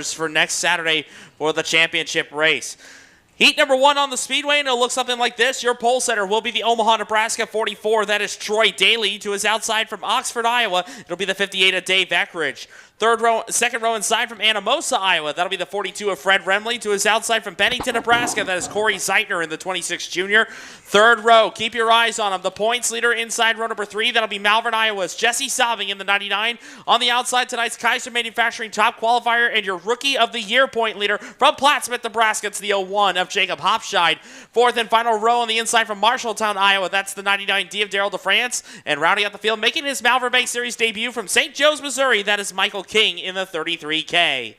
cars for next Saturday for the championship race. Heat number 1 on the Speedway, and it'll look something like this. Your pole setter will be the Omaha, Nebraska 44. That is Troy Daly. To his outside from Oxford, Iowa, it'll be the 58 of Dave Eckridge. Second row inside from Anamosa, Iowa. That'll be the 42 of Fred Remley. To his outside from Bennington, Nebraska. That is Corey Zeitner in the 26 junior. Third row, keep your eyes on him. The points leader inside row number 3. That'll be Malvern, Iowa's Jesse Sauving in the 99. On the outside, tonight's Kaiser Manufacturing top qualifier and your Rookie of the Year point leader from Plattsmouth, Nebraska. It's the 01 of Jacob Hopscheid. Fourth and final row on the inside from Marshalltown, Iowa. That's the 99 D of Daryl DeFrance. And rounding out the field, making his Malvern Bank Series debut from St. Joe's, Missouri. That is Michael King in the 33K.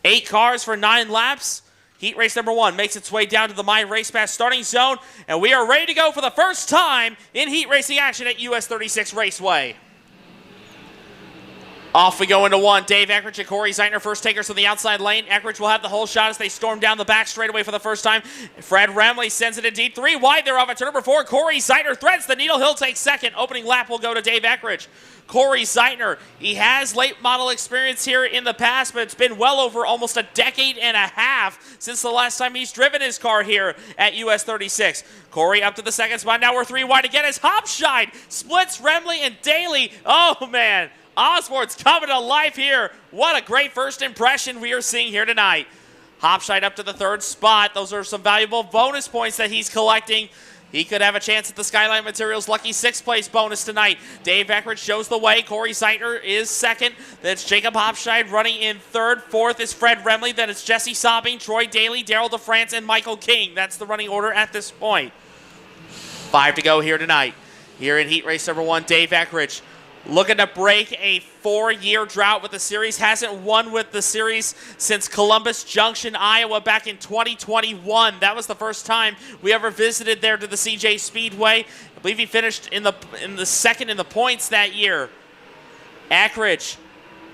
8 cars for 9 laps. Heat race number 1 makes its way down to the My Race Pass starting zone, and we are ready to go for the first time in heat racing action at US 36 Raceway. Off we go into 1. Dave Eckridge and Corey Zeitner, first takers from the outside lane. Eckridge will have the whole shot as they storm down the back straightaway for the first time. Fred Remley sends it in deep. 3 wide. They're off at turn number 4. Corey Zeitner threads the needle. He'll take second. Opening lap will go to Dave Eckridge. Corey Zeitner, he has late model experience here in the past, but it's been well over almost a decade and a half since the last time he's driven his car here at US 36. Corey up to the second spot. Now we're 3 wide again as Hopscheid splits Remley and Daly. Oh, man. Osborn's coming to life here. What a great first impression we are seeing here tonight. Hopscheid up to the 3rd spot. Those are some valuable bonus points that he's collecting. He could have a chance at the Skyline Materials lucky 6th place bonus tonight. Dave Eckridge shows the way. Corey Zeitner is 2nd. Then it's Jacob Hopscheid running in 3rd. 4th is Fred Remley. Then it's Jesse Saubing, Troy Daly, Daryl DeFrance, and Michael King. That's the running order at this point. 5 to go here tonight. Here in heat race number 1, Dave Eckridge looking to break a 4-year drought with the series. Hasn't won with the series since Columbus Junction, Iowa back in 2021. That was the first time we ever visited there to the CJ Speedway. I believe he finished in the second in the points that year. Eckridge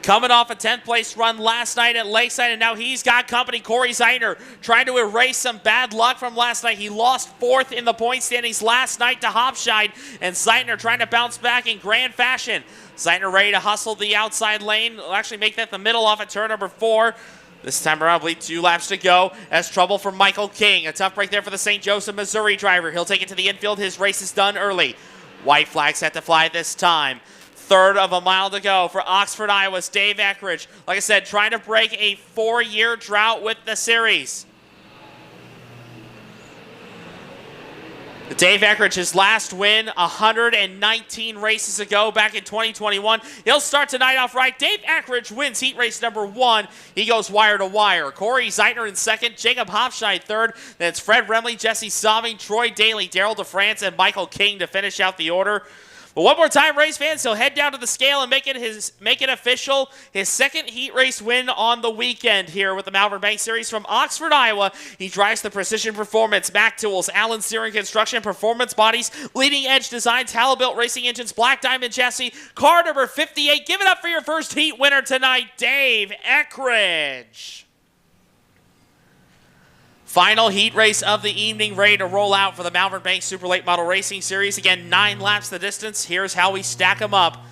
coming off a 10th place run last night at Lakeside, and now he's got company. Corey Zeitner trying to erase some bad luck from last night. He lost 4th in the point standings last night to Hopscheid, and Zeitner trying to bounce back in grand fashion. Zeitner ready to hustle the outside lane. Will actually make that the middle off at turn number 4. This time around, I believe 2 laps to go as trouble for Michael King. A tough break there for the St. Joseph, Missouri driver. He'll take it to the infield. His race is done early. White flags have to fly this time. 1/3 of a mile to go for Oxford, Iowa's Dave Eckridge. Like I said, trying to break a 4-year drought with the series. Dave Eckridge, his last win 119 races ago back in 2021. He'll start tonight off right. Dave Eckridge wins heat race number 1. He goes wire to wire. Corey Zeitner in 2nd, Jacob Hopscheid 3rd. Then it's Fred Remley, Jesse Sauving, Troy Daly, Daryl DeFrance, and Michael King to finish out the order. But one more time, race fans, he'll head down to the scale and make it official. His 2nd heat race win on the weekend here with the Malvern Bank Series from Oxford, Iowa. He drives the Precision Performance, Mac Tools, Allen Steering Construction, Performance Bodies, Leading Edge Designs, Hallibuilt Racing Engines, Black Diamond Chassis, car number 58. Give it up for your first heat winner tonight, Dave Eckridge. Final heat race of the evening, ready to roll out for the Malvern Bank Super Late Model Racing Series. Again, 9 laps the distance. Here's how we stack them up.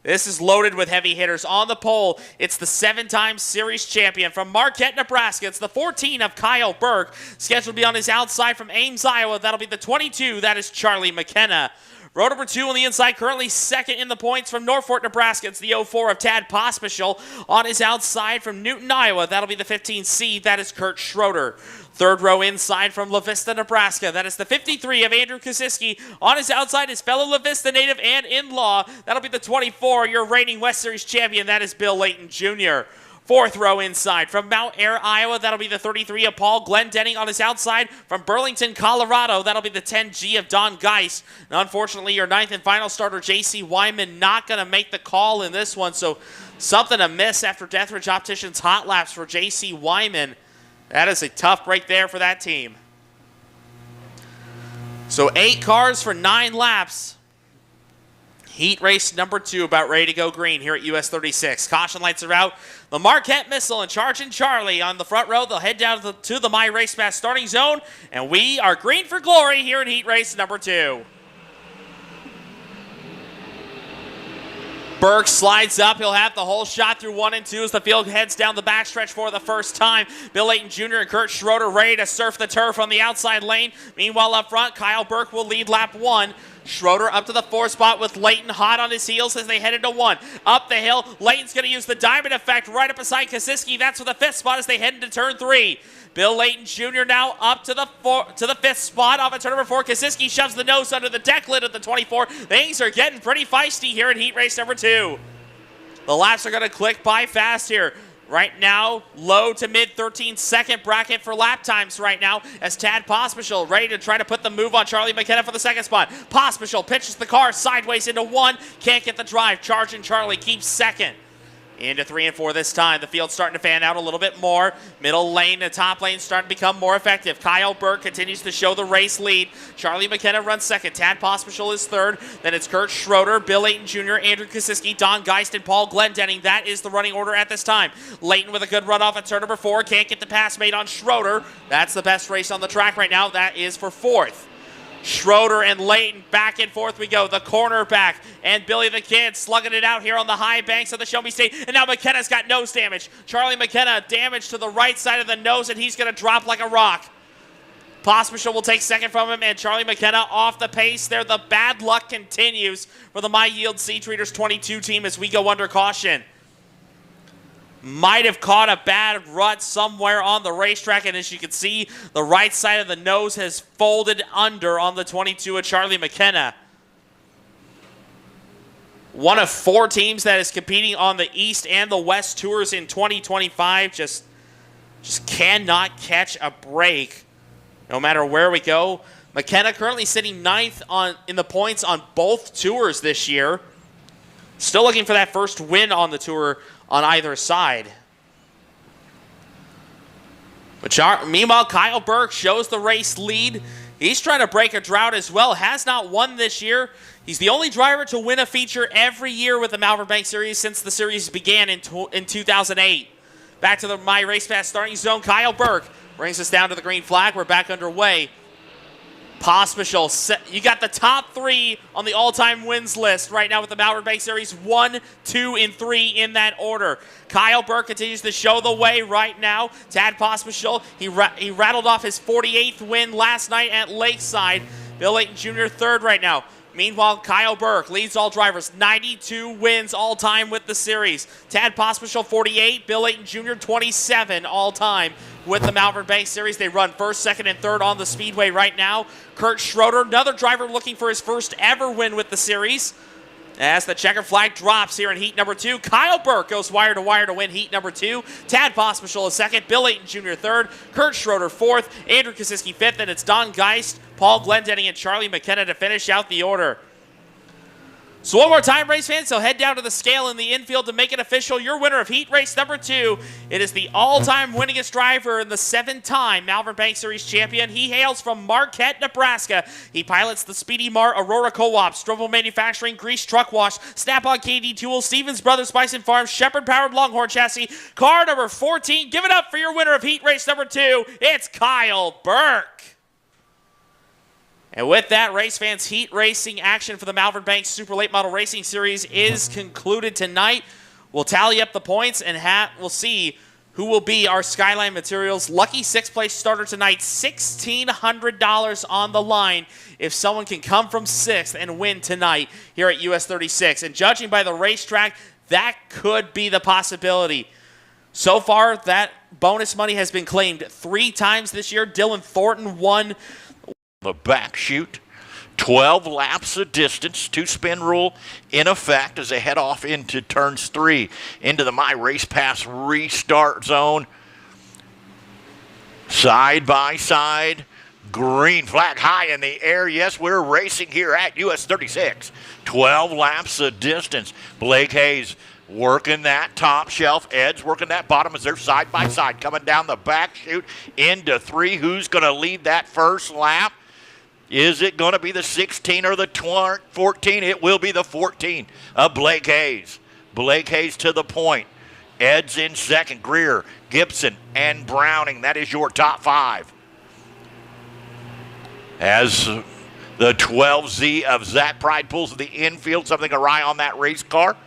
This is loaded with heavy hitters. On the pole, it's the 7-time series champion from Marquette, Nebraska. It's the 14 of Kyle Burke. Scheduled to be on his outside from Ames, Iowa. That'll be the 22. That is Charlie McKenna. Row number 2 on the inside, currently 2nd in the points from Norfolk, Nebraska. It's the 04 of Tad Pospischel. On his outside from Newton, Iowa. That'll be the 15C. That is Kurt Schroeder. 3rd row inside from La Vista, Nebraska. That is the 53 of Andrew Kosiski. On his outside, his fellow La Vista native and in-law. That'll be the 24, your reigning West Series champion. That is Bill Layton Jr. 4th row inside from Mount Ayr, Iowa. That'll be the 33 of Paul Glendenning. On his outside from Burlington, Colorado. That'll be the 10G of Don Geist. And unfortunately, your 9th and final starter, J.C. Wyman, not going to make the call in this one. So something to miss after Deathridge Opticians hot laps for J.C. Wyman. That is a tough break there for that team. So 8 cars for 9 laps. Heat race number 2 about ready to go green here at US 36. Caution lights are out. The Marquette Missile and Charging Charlie on the front row. They'll head down to the My Race Pass starting zone. And we are green for glory here in heat race number 2. Burke slides up. He'll have the whole shot through 1 and 2 as the field heads down the backstretch for the first time. Bill Layton Jr. and Kurt Schroeder ready to surf the turf on the outside lane. Meanwhile, up front, Kyle Burke will lead lap 1. Schroeder up to the 4th spot with Layton hot on his heels as they head into 1. Up the hill, Layton's going to use the diamond effect right up beside Kosiski. That's for the 5th spot as they head into turn 3. Bill Layton Jr. now up to the 5th spot off of turn number 4. Kosiski shoves the nose under the deck lid at the 24. Things are getting pretty feisty here in heat race number 2. The laps are going to click by fast here. Right now, low to mid 13-second bracket for lap times right now as Tad Pospisil ready to try to put the move on Charlie McKenna for the 2nd spot. Pospisil pitches the car sideways into 1. Can't get the drive. Charging Charlie keeps 2nd. Into 3 and 4 this time. The field's starting to fan out a little bit more. Middle lane and top lane starting to become more effective. Kyle Burke continues to show the race lead. Charlie McKenna runs 2nd. Tad Pospisil is 3rd. Then it's Kurt Schroeder, Bill Layton Jr., Andrew Kosiski, Don Geist, and Paul Glendenning. That is the running order at this time. Layton with a good run off at turn number 4. Can't get the pass made on Schroeder. That's the best race on the track right now. That is for 4th. Schroeder and Layton, back and forth we go. The cornerback and Billy the Kid slugging it out here on the high banks of the Show Me State. And now McKenna's got nose damage. Charlie McKenna damage to the right side of the nose, and he's going to drop like a rock. Pospisil will take 2nd from him, and Charlie McKenna off the pace there. The bad luck continues for the My Yield Seed Treaters 22 team as we go under caution. Might have caught a bad rut somewhere on the racetrack, and as you can see, the right side of the nose has folded under on the 22 of Charlie McKenna. One of 4 teams that is competing on the East and the West Tours in 2025 just cannot catch a break no matter where we go. McKenna currently sitting 9th in the points on both tours this year. Still looking for that first win on the tour on either side. But meanwhile, Kyle Burke shows the race lead. He's trying to break a drought as well. Has not won this year. He's the only driver to win a feature every year with the Malvern Bank Series since the series began in 2008. Back to the My Race Pass starting zone. Kyle Burke brings us down to the green flag. We're back underway. Pospisil, you got the top 3 on the all-time wins list right now with the Malvern Bank Series 1, 2, and 3 in that order. Kyle Burke continues to show the way right now. Tad Pospisil, he rattled off his 48th win last night at Lakeside. Bill Layton Jr. 3rd right now. Meanwhile, Kyle Burke leads all drivers, 92 wins all-time with the series. Tad Pospisil, 48. Bill Layton Jr., 27 all-time with the Malvern Bank Series. They run 1st, 2nd, and 3rd on the speedway right now. Kurt Schroeder, another driver looking for his first ever win with the series. As the checker flag drops here in heat number 2, Kyle Burke goes wire to win heat number 2. Tad Pospisil is 2nd, Bill Layton Jr. 3rd, Kurt Schroeder 4th, Andrew Kosiski 5th, and it's Don Geist, Paul Glendenning, and Charlie McKenna to finish out the order. So one more time, race fans, so head down to the scale in the infield to make it official. Your winner of heat race number 2. It is the all-time winningest driver and the 7th-time Malvern Bank Series champion. He hails from Marquette, Nebraska. He pilots the Speedy Mart, Aurora Co-op, Strovo Manufacturing, Grease Truck Wash, Snap-on KD Tools, Stevens Brothers Bison Farms, Shepherd-powered Longhorn Chassis. Car number 14, give it up for your winner of heat race number 2. It's Kyle Burke. And with that, race fans, heat racing action for the Malvern Bank Super Late Model Racing Series is concluded tonight. We'll tally up the points and we'll see who will be our Skyline Materials lucky 6th place starter tonight. $1,600 on the line if someone can come from 6th and win tonight here at US 36. And judging by the racetrack, that could be the possibility. So far, that bonus money has been claimed 3 times this year. Dylan Thornton won the back chute, 12 laps of distance, 2-spin rule in effect as they head off into turns 3 into the My Race Pass restart zone. Side by side, green flag high in the air. Yes, we're racing here at US 36. 12 laps of distance. Blake Hayes working that top shelf. Ed's working that bottom as they're side by side coming down the back chute into 3. Who's going to lead that first lap? Is it going to be the 16 or the 14? It will be the 14 of Blake Hayes. Blake Hayes to the point. Ed's in 2nd. Greer, Gibson, and Browning. That is your top 5. As the 12Z of Zach Pride pulls to the infield, something awry on that race car.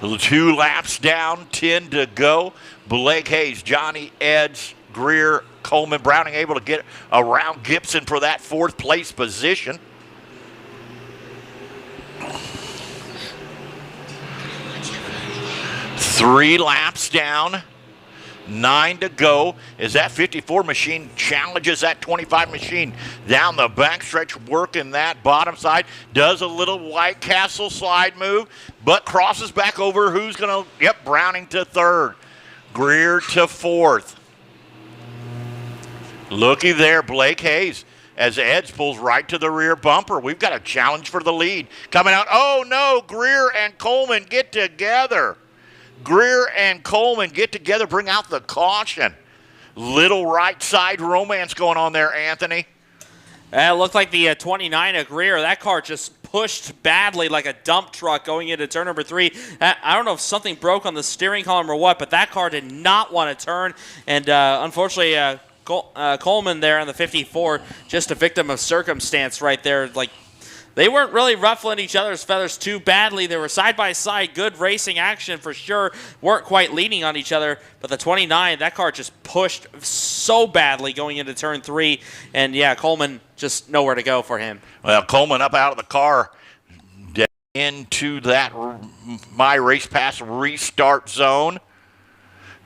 2 laps down, 10 to go. Blake Hayes, Johnny Eds, Greer, Coleman, Browning able to get around Gibson for that 4th place position. Three laps down, 9 to go as that 54 machine challenges that 25 machine down the backstretch, working that bottom side. Does a little White Castle slide move, but crosses back over. Who's going to, yep, Browning to 3rd. Greer to 4th. Looky there, Blake Hayes, as Eds pulls right to the rear bumper. We've got a challenge for the lead. Coming out, oh no, Greer and Coleman get together. Greer and Coleman get together, bring out the caution. Little right side romance going on there, Anthony. It looked like the 29 of Greer. That car just pushed badly like a dump truck going into turn number 3. I don't know if something broke on the steering column or what, but that car did not want to turn. And unfortunately, Coleman there on the 54, just a victim of circumstance right there. Like, they weren't really ruffling each other's feathers too badly. They were side by side, good racing action for sure. Weren't quite leaning on each other, but the 29, that car just pushed so badly going into turn 3. And yeah, Coleman just nowhere to go for him. Well, Coleman up out of the car into that My Race Pass restart zone.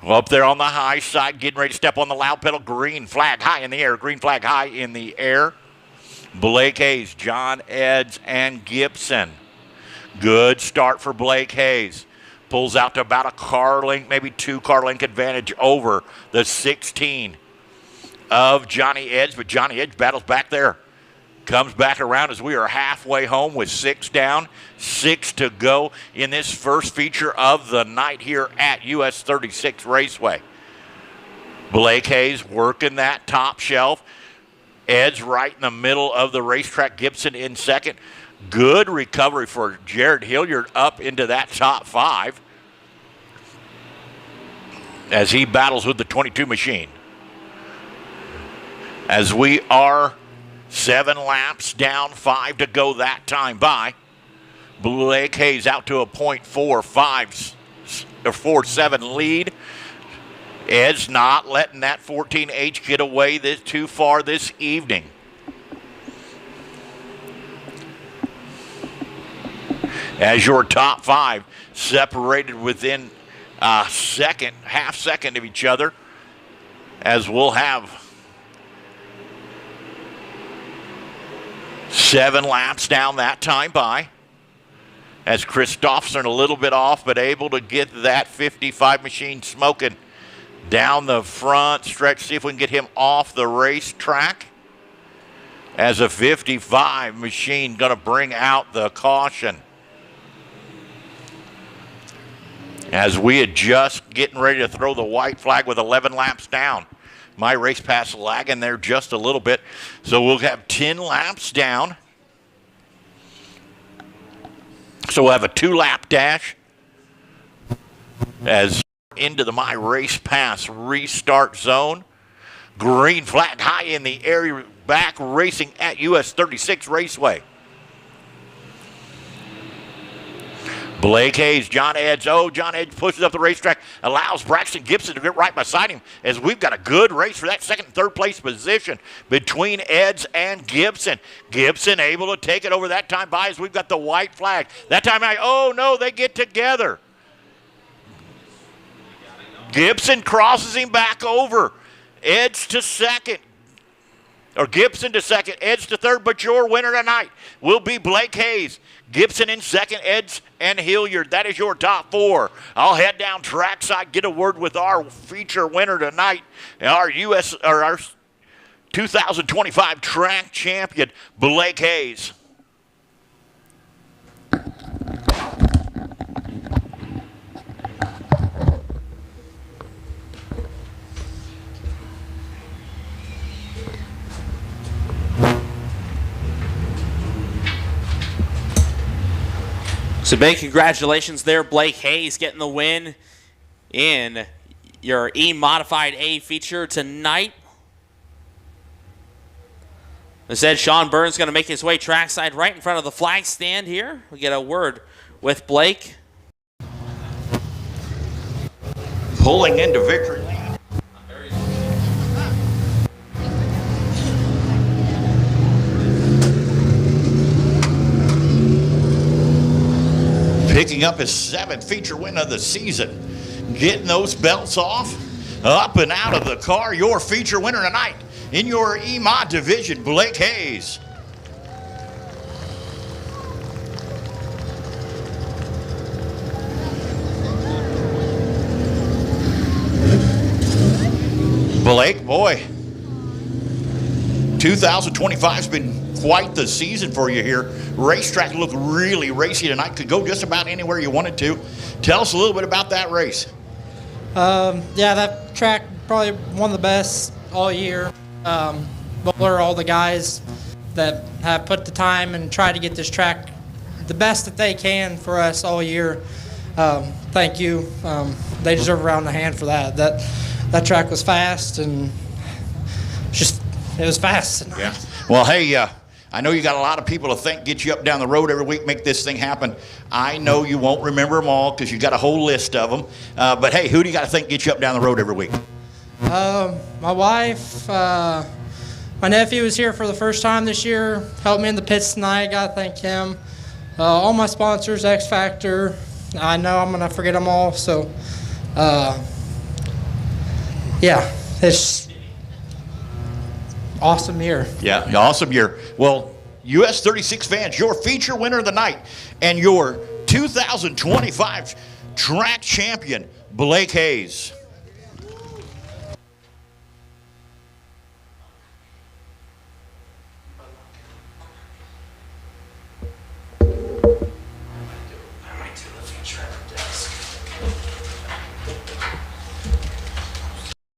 Up there on the high side, getting ready to step on the loud pedal. Green flag high in the air. Green flag high in the air. Blake Hayes, John Eds, and Gibson. Good start for Blake Hayes. Pulls out to about a car length, maybe 2 car length advantage over the 16 of Johnny Eds, but Johnny Eds battles back there. Comes back around as we are halfway home with 6 down, 6 to go in this first feature of the night here at US 36 Raceway. Blake Hayes working that top shelf. Ed's right in the middle of the racetrack. Gibson in second. Good recovery for Jared Hilliard up into that top 5 as he battles with the 22 machine. As we are 7 laps down, 5 to go that time by. Blake Hayes out to a .47 lead. Ed's not letting that 14H get away too far this evening. As your top 5 separated within a second, half second of each other, as we'll have 7 laps down that time by. As Christopherson a little bit off, but able to get that 55 machine smoking down the front stretch. See if we can get him off the racetrack. As a 55 machine going to bring out the caution. As we adjust, getting ready to throw the white flag with 11 laps down. My Race Pass lagging there just a little bit. So we'll have 10 laps down. So we'll have a 2-lap dash as into the My Race Pass restart zone. Green flag high in the area, back racing at US 36 Raceway. Blake Hayes, John Eds. Oh, John Eds pushes up the racetrack, allows Braxton Gibson to get right beside him as we've got a good race for that 2nd and 3rd place position between Eds and Gibson. Gibson able to take it over that time by as we've got the white flag. That time, oh no, they get together. Gibson crosses him back over. Eds to 2nd. Or Gibson to 2nd, Eds to 3rd, but your winner tonight will be Blake Hayes. Gibson in 2nd, Eds and Hilliard. That is your top 4. I'll head down trackside, get a word with our feature winner tonight, our 2025 track champion, Blake Hayes. So big congratulations there, Blake Hayes, getting the win in your E-Modified A feature tonight. As said, Sean Burns going to make his way trackside right in front of the flag stand here. We'll get a word with Blake. pulling into victory lane. Picking up his 7th feature win of the season. Getting those belts off, up and out of the car. Your feature winner tonight in your EMA division, Blake Hayes. Blake, boy, 2025 has been quite the season for you here. Racetrack looked really racy tonight. Could go just about anywhere you wanted to. Tell us a little bit about that race. Yeah, that track probably one of the best all year. Bowler, all the guys that have put the time and tried to get this track the best that they can for us all year. Thank you. They deserve a round of hand for that. That track was fast and it was fast. Yeah. Well, hey, I know you got a lot of people to get you up down the road every week, make this thing happen. I know you won't remember them all because you got a whole list of them. But hey, who do you got to get you up down the road every week? My wife, my nephew was here for the first time this year, helped me in the pits tonight. Got to thank him. All my sponsors, X Factor. I know I'm gonna forget them all. So, yeah, it's awesome year. Yeah, awesome year. Well, US 36 fans, your feature winner of the night and your 2025 track champion, Blake Hayes.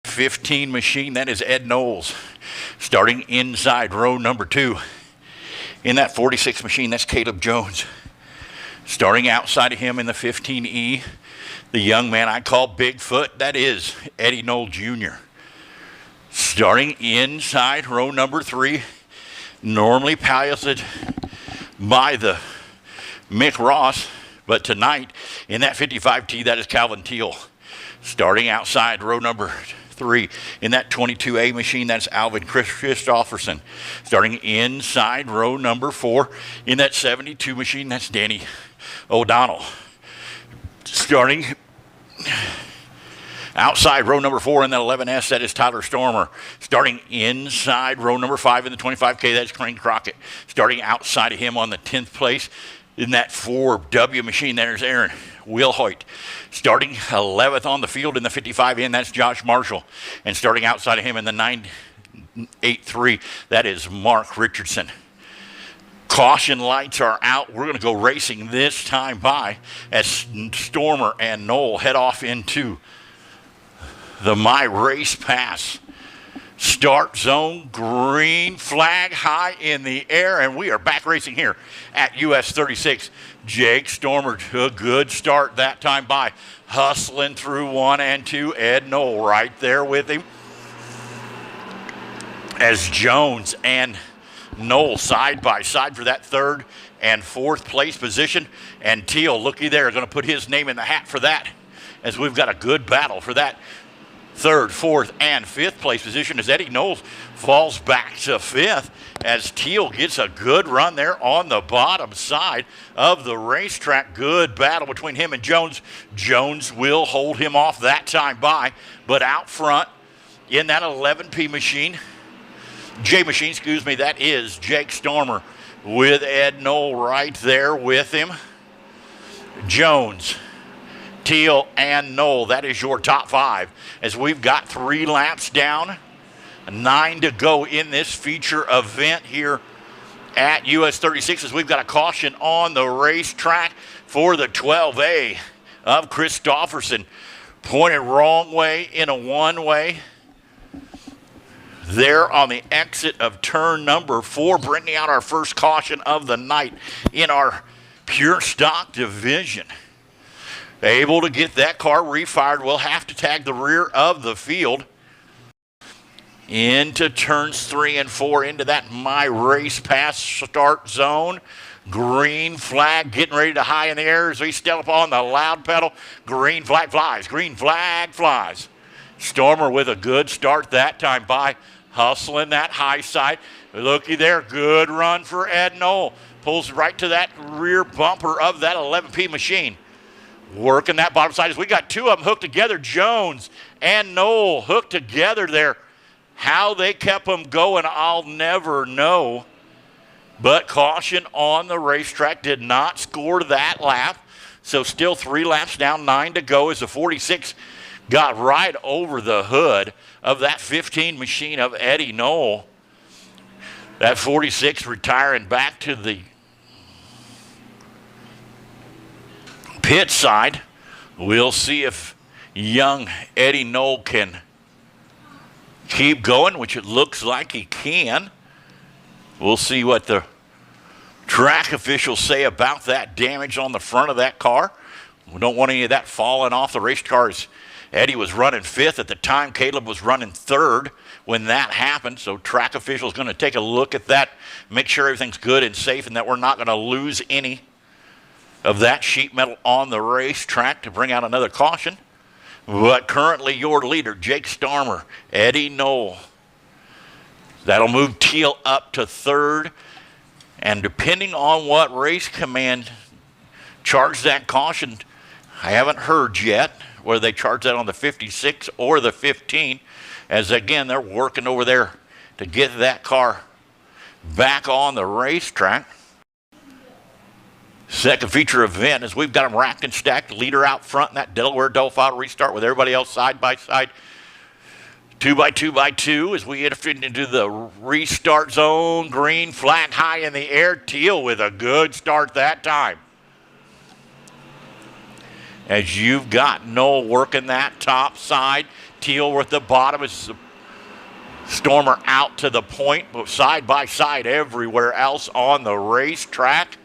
'15 machine, that is Ed Knowles, starting inside row number 2. In that 46 machine, that's Caleb Jones. Starting outside of him in the 15E, the young man I call Bigfoot, that is Eddie Knoll Jr. Starting inside row number 3, normally piloted by the Mick Ross, but tonight in that 55T, that is Calvin Teal. Starting outside row number 3 in that 22A machine, that's Alvin Christofferson. Starting inside row number 4 in that 72 machine, that's Danny O'Donnell. Starting outside row number 4 in that 11S, that is Tyler Stormer. Starting inside row number 5 in the 25K, that's Crane Crockett. Starting outside of him on the 10th place in that 4W machine, there's Aaron Wilhoit. Starting 11th on the field in the 55N, that's Josh Marshall. And starting outside of him in the 983, that is Mark Richardson. Caution lights are out. We're going to go racing this time by as Stormer and Knoll head off into the My Race Pass start zone. Green flag high in the air, and we are back racing here at US 36. Jake Stormer, a good start that time by, hustling through 1 and 2. Ed Knoll right there with him as Jones and Knoll side by side for that 3rd and 4th place position. And Teal, looky there, going to put his name in the hat for that, as we've got a good battle for that 3rd, 4th, and 5th place position as Eddie Knowles falls back to 5th as Teal gets a good run there on the bottom side of the racetrack. Good battle between him and Jones. Jones will hold him off that time by, but out front in that 11P machine, that is Jake Stormer with Ed Knoll right there with him. Jones, Teal, and Knoll, that is your top 5 as we've got 3 laps down, 9 to go in this feature event here at US 36 as we've got a caution on the racetrack for the 12A of Christofferson. Pointed wrong way in a one-way. There on the exit of turn number 4, bringing out our first caution of the night in our pure stock division. Able to get that car refired. We'll have to tag the rear of the field into turns 3 and 4 into that My Race Pass start zone. Green flag getting ready to high in the air as we step up on the loud pedal. Green flag flies. Green flag flies. Stormer with a good start that time by hustling that high side. Looky there. Good run for Ed Knoll. Pulls right to that rear bumper of that 11P machine. Working that bottom side as we got two of them hooked together. Jones and Knoll hooked together there. How they kept them going, I'll never know. But caution on the racetrack, did not score that lap. So still 3 laps down, 9 to go as the 46 got right over the hood of that 15 machine of Eddie Knoll. That 46 retiring back to the pit side. We'll see if young Eddie Knoll can keep going, which it looks like he can. We'll see what the track officials say about that damage on the front of that car. We don't want any of that falling off the race cars. Eddie was running 5th at the time. Caleb was running 3rd when that happened. So track officials going to take a look at that, make sure everything's good and safe and that we're not going to lose any of that sheet metal on the racetrack to bring out another caution. But currently your leader, Jake Stormer, Eddie Knoll. That'll move Teal up to 3rd. And depending on what race command charged that caution, I haven't heard yet whether they charge that on the 56 or the 15. As again, they're working over there to get that car back on the racetrack. Second feature event is we've got them racked and stacked. Leader out front in that Delaware double restart with everybody else side by side. 2x2x2 as we enter into the restart zone. Green flag high in the air. Teal with a good start that time. As you've got Knoll working that top side. Teal with the bottom as Stormer out to the point, but side by side everywhere else on the racetrack.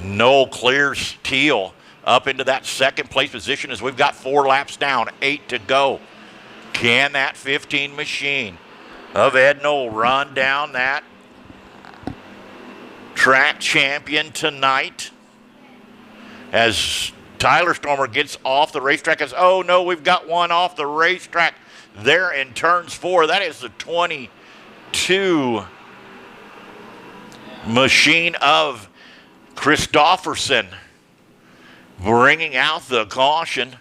Knoll clears Teal up into that second place position as we've got 4 laps down, 8 to go. Can that 15 machine of Ed Knoll run down that track champion tonight? As Tyler Stormer gets off the racetrack as, oh no, we've got one off the racetrack there in turns 4. That is the 22 machine of Christofferson bringing out the caution.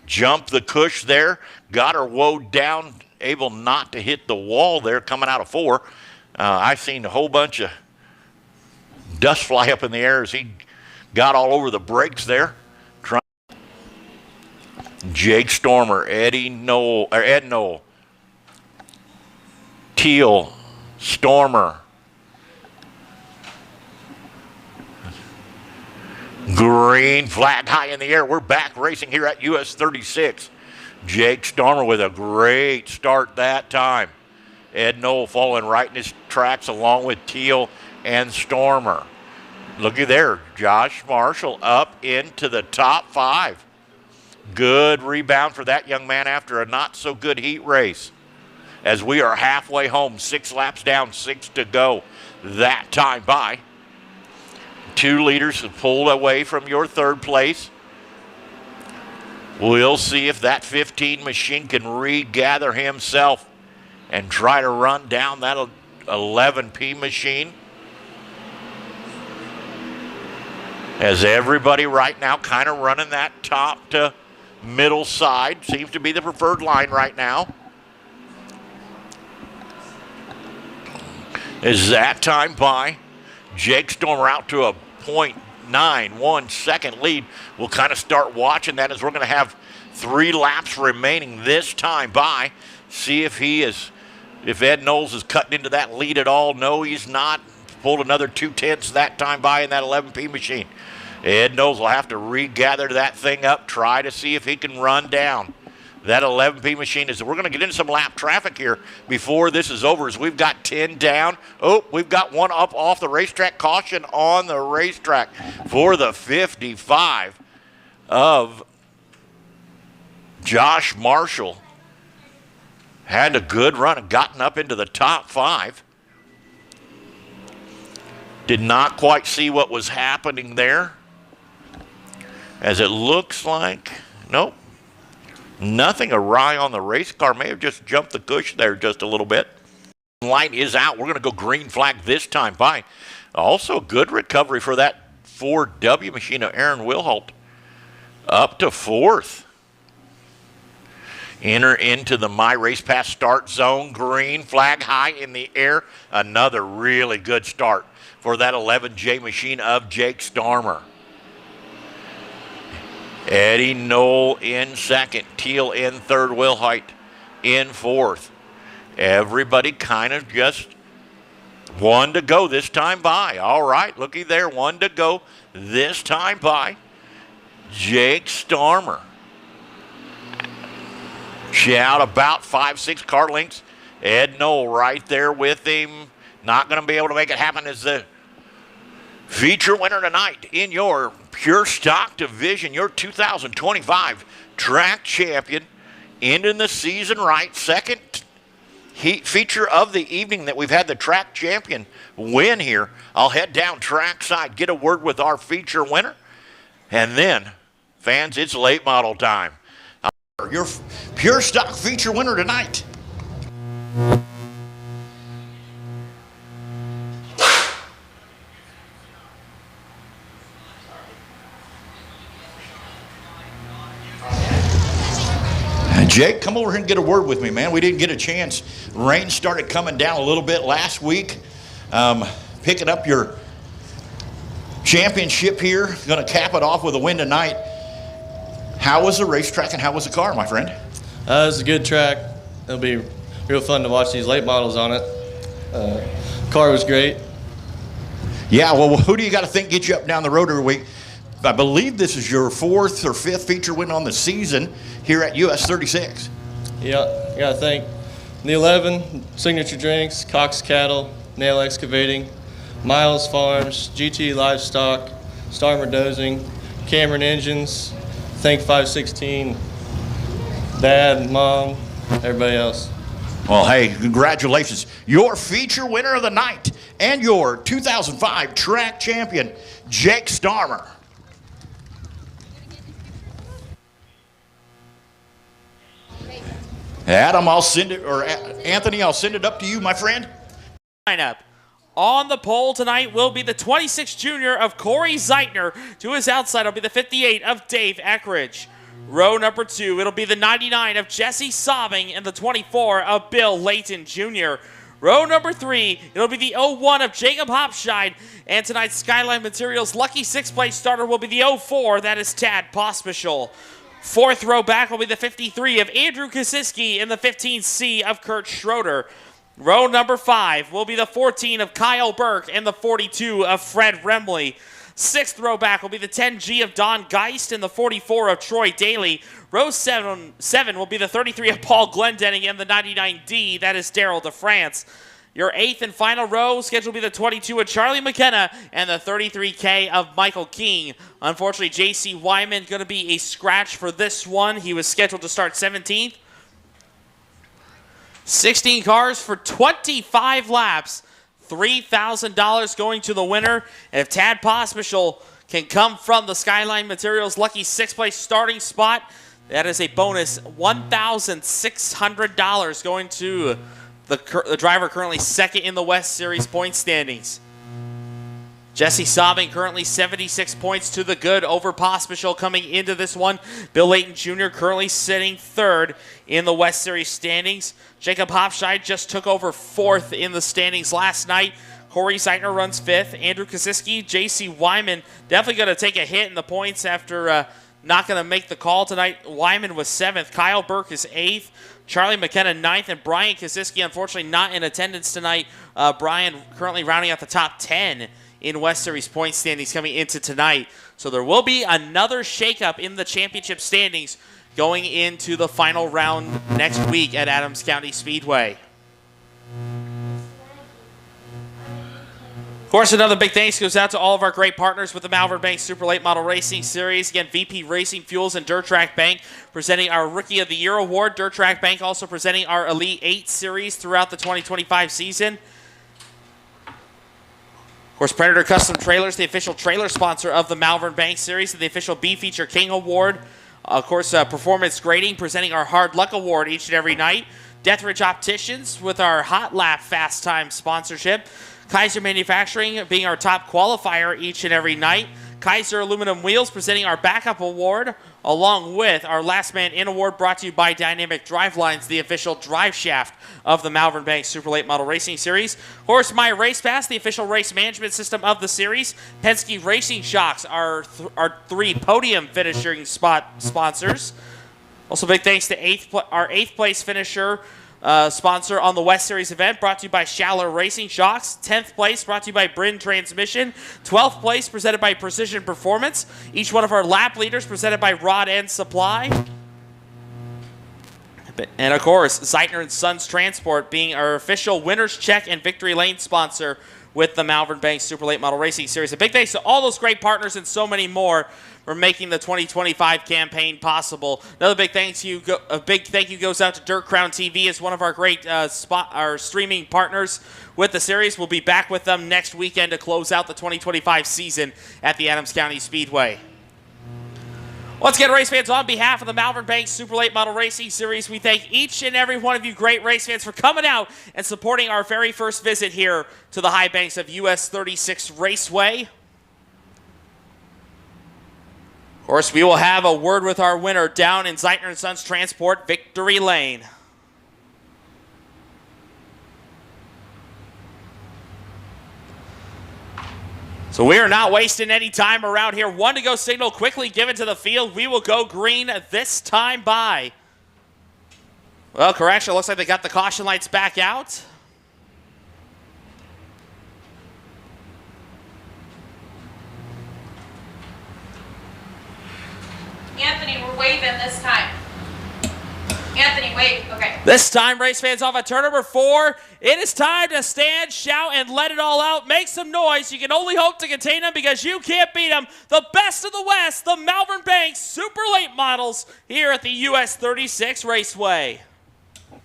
Jumped the cush there, got her woed down, able not to hit the wall there coming out of 4. I've seen a whole bunch of dust fly up in the air as he got all over the brakes there. Jake Stormer, Ed Knoll, Teal, Stormer, green flag high in the air. We're back racing here at US 36. Jake Stormer with a great start that time. Ed Knoll following right in his tracks along with Teal and Stormer. Looky there, Josh Marshall up into the top 5. Good rebound for that young man after a not so good heat race. As we are halfway home, 6 laps down, 6 to go that time by. 2 leaders have pulled away from your 3rd place. We'll see if that 15 machine can regather himself and try to run down that 11P machine. As everybody right now kind of running that top to middle side. Seems to be the preferred line right now. As that time by, Jake Stormer out to a 0.91 second lead. We'll kind of start watching that as we're going to have 3 laps remaining this time by. See if if Ed Knowles is cutting into that lead at all. No, he's not. Pulled another 2/10 that time by in that 11P machine. Ed Knowles will have to regather that thing up, try to see if he can run down that 11P machine. We're going to get into some lap traffic here before this is over as we've got 10 down. Oh, we've got one up off the racetrack. Caution on the racetrack for the 55 of Josh Marshall. Had a good run and gotten up into the top 5. Did not quite see what was happening there. As it looks like, nope, nothing awry on the race car. May have just jumped the cushion there just a little bit. Light is out. We're going to go green flag this time by. Also, good recovery for that 4W machine of Aaron Wilholt. Up to 4th. Enter into the My Race Pass start zone. Green flag high in the air. Another really good start for that 11J machine of Jake Starmer. Eddie Knoll in second. Teal in third. Wilholt in fourth. Everybody kind of just one to go this time by. All right, looky there. One to go this time by. Jake Starmer. Shout about 5-6 car lengths. Ed Knoll right there with him. Not going to be able to make it happen as the feature winner tonight in your Pure Stock Division, your 2025 track champion. Ending the season right. Second heat feature of the evening that we've had the track champion win here. I'll head down trackside, get a word with our feature winner. And then, fans, it's late model time. Your Pure Stock feature winner tonight. Jake, come over here and get a word with me, man. We didn't get a chance. Rain started coming down a little bit last week. Picking up your championship here. Going to cap it off with a win tonight. How was the racetrack and how was the car, my friend? It was a good track. It'll be real fun to watch these late models on it. Car was great. Yeah, well, who do you got to think get you up down the road every week? I believe this is your 4th or 5th feature win on the season here at US 36. Yeah, you got to thank the 11, Signature Drinks, Cox Cattle, Nail Excavating, Miles Farms, GT Livestock, Starmer Dozing, Cameron Engines, thank 516, Dad, Mom, everybody else. Well, hey, congratulations. Your feature winner of the night and your 2005 track champion, Jake Starmer. Adam, I'll send it, or Anthony, I'll send it up to you, my friend. Lineup. On the pole tonight will be the 26 junior of Corey Zeitner. To his outside will be the 58 of Dave Eckridge. Row number 2, it'll be the 99 of Jesse Sobbing and the 24 of Bill Layton Jr. Row number 3, it'll be the 01 of Jacob Hopscheid. And tonight's Skyline Materials lucky 6th place starter will be the 04, that is Tad Pospischal. 4th row back will be the 53 of Andrew Kosiski and the 15C of Kurt Schroeder. Row number 5 will be the 14 of Kyle Burke and the 42 of Fred Remley. 6th row back will be the 10G of Don Geist and the 44 of Troy Daly. Row 7 will be the 33 of Paul Glendenning and the 99D, that is Daryl DeFrance. Your 8th and final row scheduled to be the 22 of Charlie McKenna and the 33K of Michael King. Unfortunately, J.C. Wyman going to be a scratch for this one. He was scheduled to start 17th. 16 cars for 25 laps. $3,000 going to the winner. And if Tad Pospischal can come from the Skyline Materials lucky 6th place starting spot, that is a bonus $1,600 going to the driver currently 2nd in the West Series point standings. Jesse Sobbing currently 76 points to the good over Pospischal coming into this one. Bill Layton Jr. currently sitting 3rd in the West Series standings. Jacob Hopscheid just took over 4th in the standings last night. Corey Zeitner runs 5th. Andrew Kosiski, J.C. Wyman definitely going to take a hit in the points after not going to make the call tonight. Wyman was 7th. Kyle Burke is 8th. Charlie McKenna 9th, and Brian Kosiski unfortunately not in attendance tonight. Brian currently rounding out the top 10 in West Series point standings coming into tonight. So there will be another shakeup in the championship standings going into the final round next week at Adams County Speedway. Of course, another big thanks goes out to all of our great partners with the Malvern Bank Super Late Model Racing Series. Again, VP Racing Fuels and Dirt Track Bank presenting our Rookie of the Year Award. Dirt Track Bank also presenting our Elite 8 Series throughout the 2025 season. Of course, Predator Custom Trailers, the official trailer sponsor of the Malvern Bank Series, and the official B-Feature King Award. Of course, Performance Grading, presenting our Hard Luck Award each and every night. Deathridge Opticians with our Hot Lap Fast Time sponsorship. Kaiser Manufacturing being our top qualifier each and every night. Kaiser Aluminum Wheels presenting our Backup Award, along with our Last Man In Award, brought to you by Dynamic Drivelines, the official drive shaft of the Malvern Bank Super Late Model Racing Series. Horse My Race Pass, the official race management system of the series. Penske Racing Shocks, our 3 podium finishing spot sponsors. Also, big thanks to our 8th place finisher, sponsor on the West Series event, brought to you by Schaller Racing Shocks. 10th place brought to you by Bryn Transmission. 12th place presented by Precision Performance. Each one of our lap leaders presented by Rod End Supply. And of course, Zeitner & Sons Transport being our official Winner's Check and Victory Lane sponsor with the Malvern Bank Super Late Model Racing Series. A big thanks to all those great partners and so many more for making the 2025 campaign possible. Another big thank you goes out to Dirt Crown TV as one of our great our streaming partners with the series. We'll be back with them next weekend to close out the 2025 season at the Adams County Speedway. Once again, race fans, on behalf of the Malvern Bank Super Late Model Racing Series, we thank each and every one of you great race fans for coming out and supporting our very first visit here to the high banks of US 36 Raceway. Of course, we will have a word with our winner down in Zeitner & Sons Transport Victory Lane. So we are not wasting any time around here. 1 to go signal quickly given to the field. We will go green this time by. Well, correction, looks like they got the caution lights back out. Anthony, we're waving this time. Anthony, wave. Okay. This time, race fans, off of turn number 4. It is time to stand, shout, and let it all out. Make some noise. You can only hope to contain them because you can't beat them. The best of the West, the Malvern Bank Super Late Models here at the US 36 Raceway. I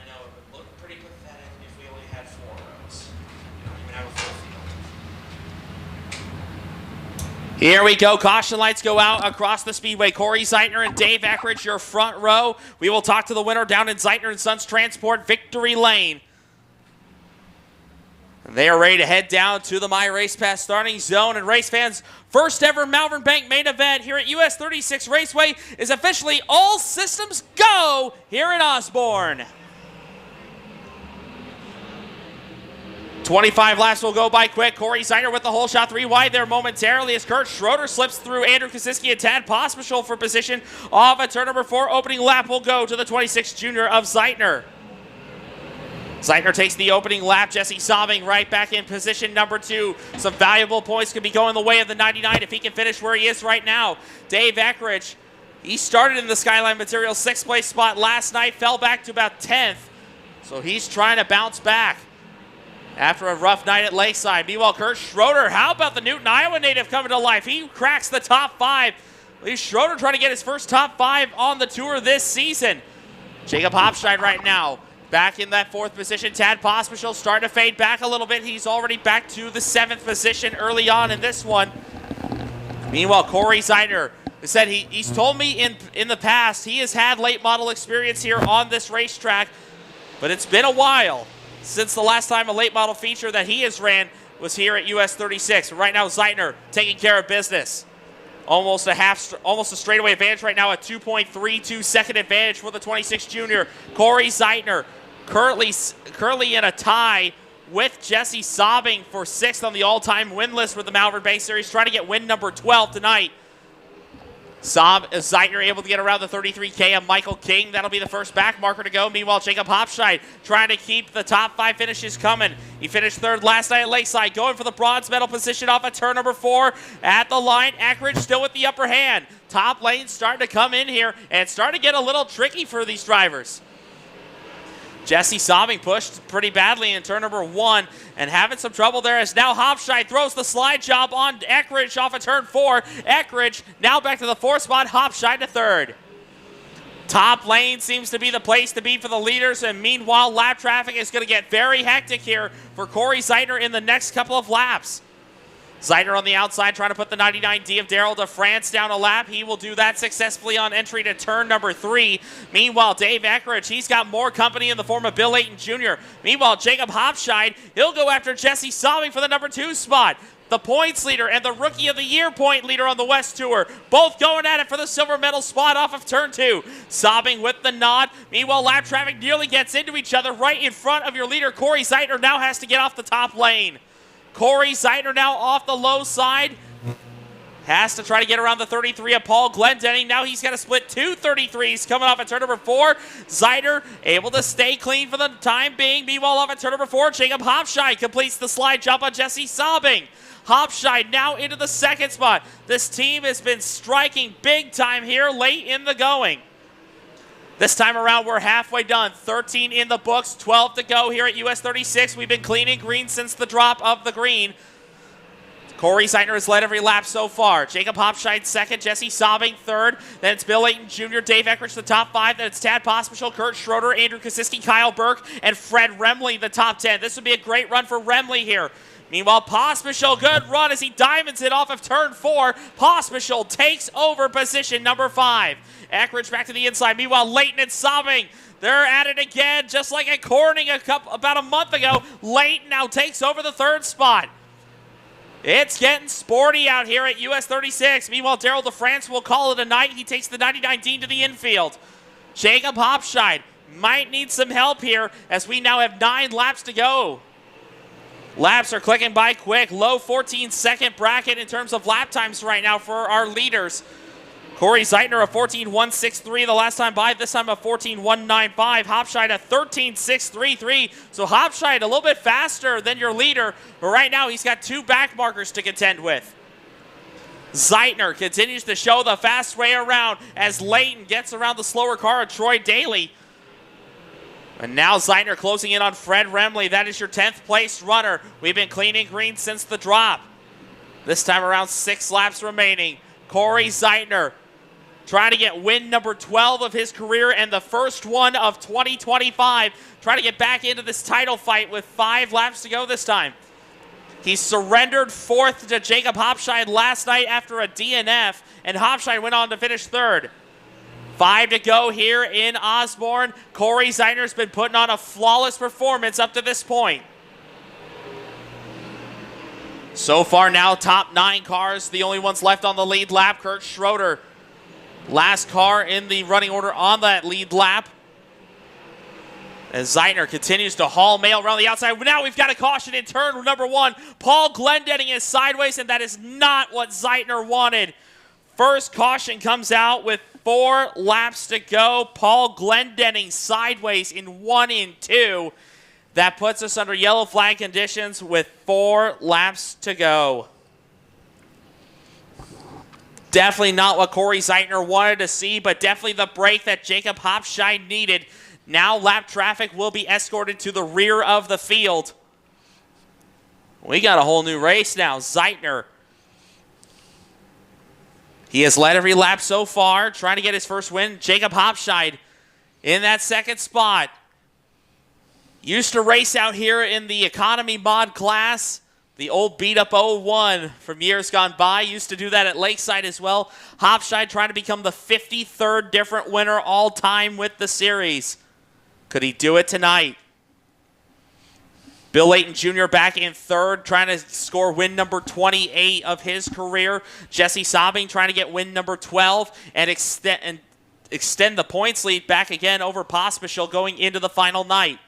know, it would look pretty pathetic if we only had 4 rows. We don't even have a full field. Here we go. Caution lights go out across the speedway. Corey Zeitner and Dave Eckridge, your front row. We will talk to the winner down in Zeitner & Sons Transport Victory Lane. They are ready to head down to the My Race Pass starting zone. And race fans, first ever Malvern Bank main event here at US 36 Raceway is officially all systems go here in Osborn. 25 laps will go by quick. Corey Zeitner with the hole shot 3 wide there momentarily as Kurt Schroeder slips through Andrew Kosiski and Tad Pospischel for position off at turn number 4. Opening lap will go to the 26 junior of Zeitner. Zeitner takes the opening lap. Jesse Sobbing right back in position number 2. Some valuable points could be going the way of the 99 if he can finish where he is right now. Dave Eckridge, he started in the Skyline Materials 6th place spot last night, fell back to about 10th. So he's trying to bounce back after a rough night at Lakeside. Meanwhile, Kurt Schroeder, how about the Newton, Iowa native coming to life? He cracks the top 5. Lee Schroeder trying to get his first top 5 on the tour this season. Jacob Hopstein right now back in that 4th position. Tad Pospischel starting to fade back a little bit. He's already back to the 7th position early on in this one. Meanwhile, Corey Zeitner said he's told me in the past he has had late model experience here on this racetrack, but it's been a while since the last time a late model feature that he has ran was here at US 36. Right now, Zeitner taking care of business. Almost a straightaway advantage right now, a 2.32 second advantage for the 26 junior. Corey Zeitner currently in a tie with Jesse Sobbing for 6th on the all-time win list for the Malvern Bank Series, trying to get win number 12 tonight. Zeitner able to get around the 33K of Michael King. That'll be the first back marker to go. Meanwhile, Jacob Hopstein trying to keep the top 5 finishes coming. He finished 3rd last night at Lakeside, going for the bronze medal position off at turn number 4 at the line. Eckridge still with the upper hand. Top lane starting to come in here and starting to get a little tricky for these drivers. Jesse Sobbing pushed pretty badly in turn number 1 and having some trouble there as now Hopstein throws the slide job on Eckridge off of turn 4. Eckridge now back to the 4th spot, Hopstein to 3rd. Top lane seems to be the place to be for the leaders, and meanwhile, lap traffic is going to get very hectic here for Corey Zeitner in the next couple of laps. Zeitner on the outside trying to put the 99D of Darrell DeFrance down a lap. He will do that successfully on entry to turn number 3. Meanwhile, Dave Eckrich, he's got more company in the form of Bill Layton Jr. Meanwhile, Jacob Hopscheid, he'll go after Jesse Saubing for the number 2 spot. The points leader and the Rookie of the Year point leader on the West Tour, both going at it for the silver medal spot off of turn 2. Saubing with the nod. Meanwhile, lap traffic nearly gets into each other right in front of your leader. Corey Zeitner now has to get off the top lane. Corey Zeitner now off the low side. Has to try to get around the 33 of Paul Glendenning. Now he's got to split 2 33s coming off at turn number 4. Zeitner able to stay clean for the time being. Meanwhile, off at turn number 4, Jacob Hopscheid completes the slide jump on Jesse Saubing. Hopscheid now into the 2nd spot. This team has been striking big time here late in the going. This time around, we're halfway done. 13 in the books, 12 to go here at US 36. We've been cleaning green since the drop of the green. Corey Zeitner has led every lap so far. Jacob Hopscheid 2nd, Jesse Saubing 3rd. Then it's Bill Layton Jr., Dave Eckrich the top 5. Then it's Tad Pospisil, Kurt Schroeder, Andrew Kosiski, Kyle Burke, and Fred Remley the top 10. This would be a great run for Remley here. Meanwhile, Pospisil, good run as he diamonds it off of turn 4. Pospisil takes over position number 5. Eckrich back to the inside. Meanwhile, Layton and Saubing, they're at it again, just like at Corning about a month ago. Layton now takes over the 3rd spot. It's getting sporty out here at US 36. Meanwhile, Darrell DeFrance will call it a night. He takes the 99D to the infield. Jacob Hopscheid might need some help here as we now have 9 laps to go. Laps are clicking by quick. Low 14-second bracket in terms of lap times right now for our leaders. Corey Zeitner a 14.163 the last time by, this time a 14.195. Hopscheid a 13.633. So Hopscheid a little bit faster than your leader, but right now he's got 2 back markers to contend with. Zeitner continues to show the fast way around as Layton gets around the slower car of Troy Daly. And now Zeitner closing in on Fred Remley. That is your 10th place runner. We've been cleaning green since the drop. This time around 6 laps remaining. Corey Zeitner trying to get win number 12 of his career and the first one of 2025. Trying to get back into this title fight with 5 laps to go this time. He surrendered 4th to Jacob Hopscheid last night after a DNF, and Hopscheid went on to finish 3rd. 5 to go here in Osborn. Corey Zeitner's been putting on a flawless performance up to this point. So far now, top 9 cars, the only ones left on the lead lap. Kurt Schroeder, last car in the running order on that lead lap. As Zeitner continues to haul mail around the outside. Now we've got a caution in turn number 1. Paul Glendenning is sideways, and that is not what Zeitner wanted. First caution comes out with 4 laps to go. Paul Glendenning sideways in 1 and 2. That puts us under yellow flag conditions with 4 laps to go. Definitely not what Corey Zeitner wanted to see, but definitely the break that Jacob Hopscheid needed. Now lap traffic will be escorted to the rear of the field. We got a whole new race now. Zeitner. He has led every lap so far, trying to get his first win. Jacob Hopscheid in that 2nd spot. Used to race out here in the economy mod class. The old beat-up 01 from years gone by. Used to do that at Lakeside as well. Hopscheid trying to become the 53rd different winner all time with the series. Could he do it tonight? Bill Layton Jr. back in 3rd, trying to score win number 28 of his career. Jesse Saubing trying to get win number 12 and extend the points lead back again over Pospisil going into the final night.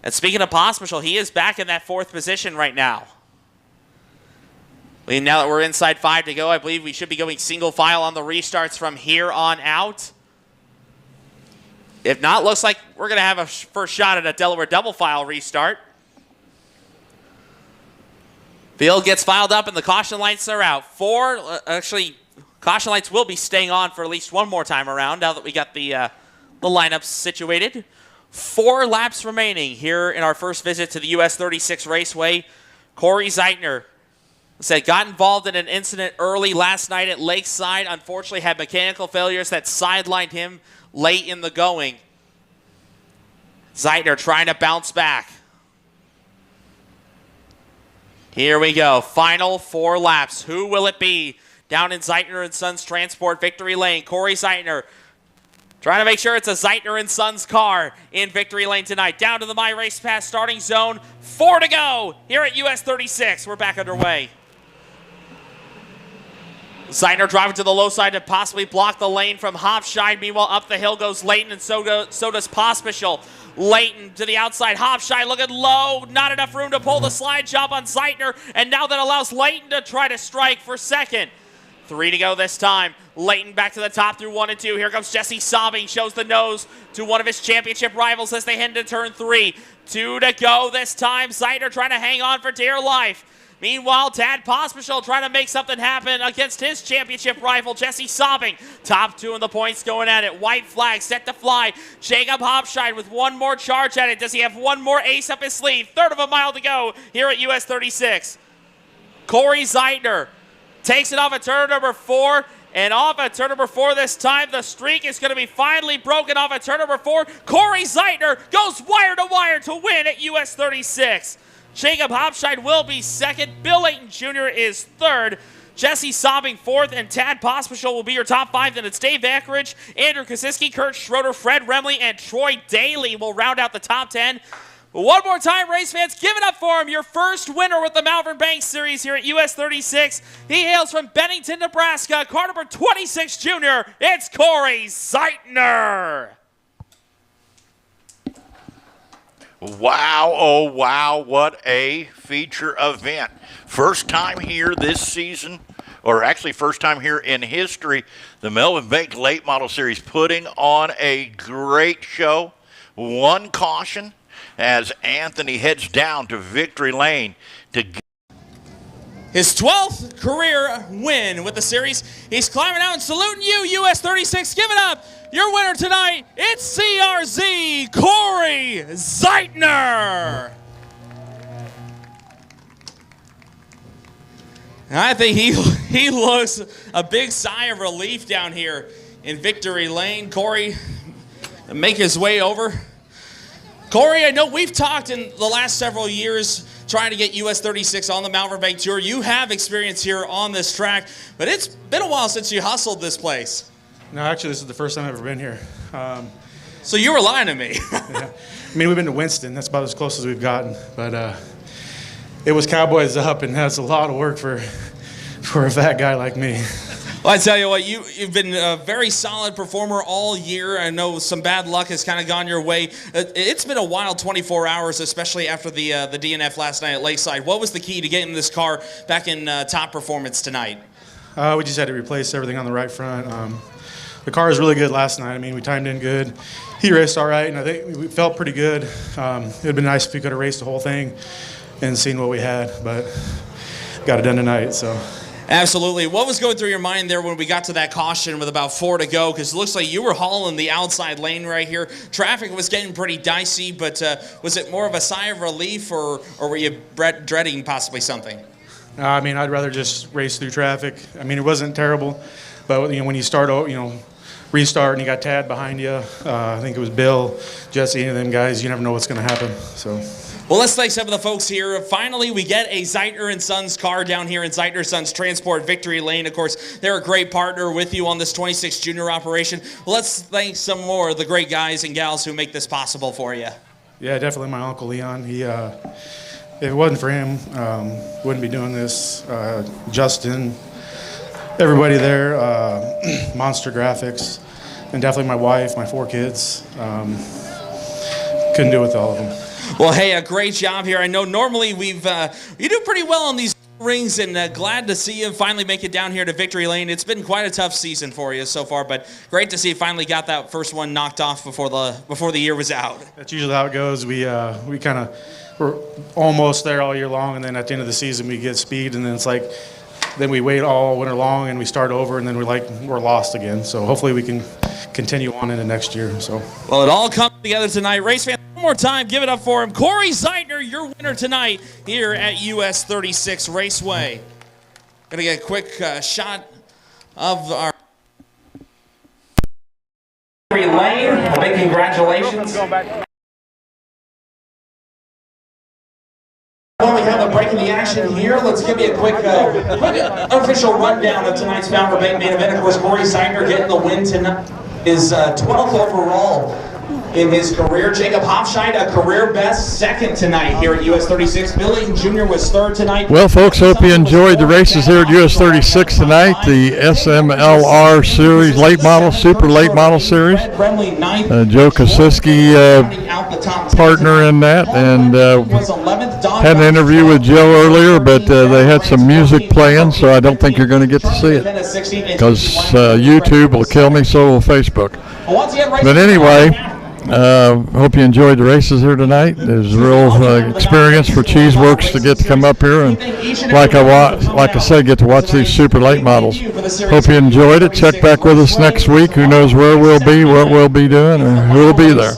And speaking of Pospisil, he is back in that 4th position right now. Now that we're inside 5 to go, I believe we should be going single file on the restarts from here on out. If not, looks like we're going to have a first shot at a Delaware double file restart. Field gets filed up and the caution lights are out. Actually, caution lights will be staying on for at least one more time around now that we got the lineups situated. 4 laps remaining here in our first visit to the US 36 Raceway. Corey Zeitner Said got involved in an incident early last night at Lakeside. Unfortunately, had mechanical failures that sidelined him late in the going. Zeitner trying to bounce back. Here we go. Final 4 laps. Who will it be? Down in Zeitner and Sons Transport Victory Lane. Corey Zeitner trying to make sure it's a Zeitner and Sons car in Victory Lane tonight. Down to the My Race Pass starting zone. 4 to go here at US 36. We're back underway. Zeitner driving to the low side to possibly block the lane from Hofscheid. Meanwhile, up the hill goes Layton, and so does Pospischal. Layton to the outside. Hofscheid looking low. Not enough room to pull the slide job on Zeitner, and now that allows Layton to try to strike for second. 3 to go this time. Layton back to the top through 1 and 2. Here comes Jesse Sobbing. Shows the nose to one of his championship rivals as they head into turn 3. 2 to go this time. Zeitner trying to hang on for dear life. Meanwhile, Tad Pospischal trying to make something happen against his championship rival, Jesse Sobbing. Top 2 in the points going at it. White flag set to fly. Jacob Hofscheid with one more charge at it. Does he have one more ace up his sleeve? 1/3 of a mile to go here at US 36. Corey Zeitner takes it off at turn number 4. And off at turn number 4 this time, the streak is going to be finally broken off at turn number 4. Corey Zeitner goes wire to wire to win at US 36. Jacob Hofscheid will be second. Bill Layton Jr. is third. Jesse Sobbing fourth, and Tad Pospischal will be your top 5. Then it's Dave Ackridge, Andrew Kosiski, Kurt Schroeder, Fred Remley, and Troy Daly will round out the top 10. One more time, race fans, give it up for him. Your first winner with the Malvern Banks Series here at US 36. He hails from Bennington, Nebraska. Car number 26 Junior. It's Corey Zeitner. Wow, oh wow, what a feature event. First time here this season, or actually first time here in history, the Melvin Bank Late Model Series putting on a great show. One caution as Anthony heads down to Victory Lane to his 12th career win with the series. He's climbing out and saluting you, US 36. Give it up. Your winner tonight, it's CRZ Corey Zeitner. I think he looks a big sigh of relief down here in Victory Lane. Corey, make his way over. Corey, I know we've talked in the last several years trying to get US 36 on the Malvern Bank Tour. You have experience here on this track, but it's been a while since you hustled this place. No, actually, this is the first time I've ever been here. So you were lying to me. Yeah. I mean, we've been to Winston. That's about as close as we've gotten. But it was Cowboys up, and that's a lot of work for a fat guy like me. Well, I tell you what, you've been a very solid performer all year. I know some bad luck has kind of gone your way. It's been a wild 24 hours, especially after the DNF last night at Lakeside. What was the key to getting this car back in top performance tonight? We just had to replace everything on the right front. The car was really good last night. I mean, we timed in good. He raced all right, and I think we felt pretty good. It would have been nice if we could have raced the whole thing and seen what we had, but got it done tonight, so. Absolutely. What was going through your mind there when we got to that caution with about 4 to go? Because it looks like you were hauling the outside lane right here. Traffic was getting pretty dicey, but was it more of a sigh of relief, or were you dreading possibly something? I mean, I'd rather just race through traffic. I mean, it wasn't terrible, but when you start, restart and you got Tad behind you, I think it was Bill, Jesse, and them guys, you never know what's going to happen. So. Well, let's thank some of the folks here. Finally, we get a Zeitner & Sons car down here in Zeitner & Sons Transport Victory Lane. Of course, they're a great partner with you on this 26 Junior operation. Well, let's thank some more of the great guys and gals who make this possible for you. Yeah, definitely my Uncle Leon. He, if it wasn't for him, wouldn't be doing this. Justin, everybody there, Monster Graphics, and definitely my wife, my 4 kids. Couldn't do it with all of them. Well, hey, a great job here. I know normally you do pretty well on these rings, and glad to see you finally make it down here to Victory Lane. It's been quite a tough season for you so far, but great to see you finally got that first one knocked off before the year was out. That's usually how it goes. We kind of we're almost there all year long, and then at the end of the season we get speed, and then it's like then we wait all winter long and we start over, and then we're lost again. So hopefully we can continue on into next year. So well, it all comes together tonight. Race fans, one more time, give it up for him. Corey Zeitner, your winner tonight here at US 36 Raceway. Gonna get a quick shot of our lane. Big congratulations. While we have a break in the action here, let's give you a quick unofficial rundown of tonight's Founder Bank main event. Of course, Corey Seidner getting the win tonight. Is 12th overall in his career. Jacob Hofscheid, a career best second tonight here at US 36. Billy Jr. was third tonight. Well, folks, hope you enjoyed the races here at US 36 tonight. The SMLR series, late model, super late model series. Joe Kosiski, partner in that, and had an interview with Joe earlier, but they had some music playing, so I don't think you're going to get to see it because YouTube will kill me, so will Facebook. But anyway, hope you enjoyed the races here tonight. It was a real experience for Cheeseworks to get to come up here and, like I said, get to watch these super late models. Hope you enjoyed it. Check back with us next week. Who knows where we'll be, what we'll be doing, or who will be there.